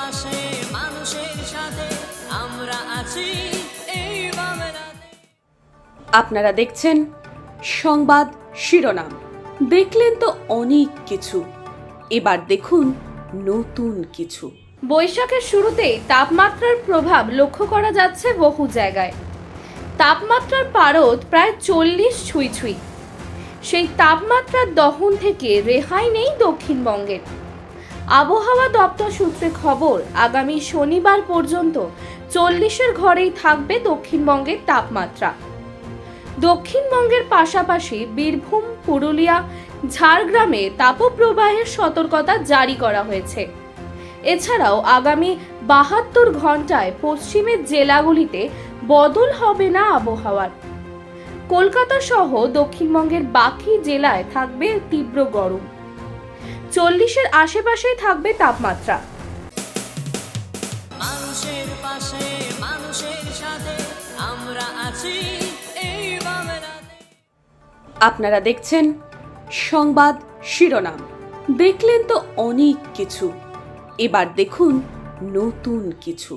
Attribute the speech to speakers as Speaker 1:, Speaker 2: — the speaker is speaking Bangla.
Speaker 1: পাশে মানুষের সাথে আমরা আছি এই বাংলাতে।
Speaker 2: আপনারা দেখছেন সংবাদ শিরোনাম। দেখলেন তো অনেক কিছু, এবার দেখুন নতুন কিছু।
Speaker 3: বৈশাখের শুরুতেই তাপমাত্রার প্রভাব লক্ষ্য করা যাচ্ছে বহু জায়গায়। তাপমাত্রার পারদ প্রায় 40 ছুঁই। সেই তাপমাত্রার দহন থেকে রেহাই নেই দক্ষিণবঙ্গের। আবহাওয়া দপ্তর সূত্রে খবর, আগামী শনিবার পর্যন্ত 40-এর ঘরেই থাকবে দক্ষিণবঙ্গের তাপমাত্রা। দক্ষিণবঙ্গের পাশাপাশি বীরভূম, পুরুলিয়া, ঝাড়গ্রামে তাপপ্রবাহের সতর্কতা জারি করা হয়েছে। এছাড়াও আগামী 72 ঘন্টায় পশ্চিমের জেলাগুলিতে বদল হবে না আবহাওয়ার। কলকাতা সহ দক্ষিণবঙ্গের বাকি জেলায় থাকবে তীব্র গরম। 40-এর আশেপাশেই থাকবে তাপমাত্রা।
Speaker 1: মানুষের পাশে মানুষের সাথে আমরা আছি এই বাংলাতে।
Speaker 2: আপনারা দেখছেন সংবাদ শিরোনাম। দেখলেন তো অনেক কিছু, এবার দেখুন নতুন কিছু।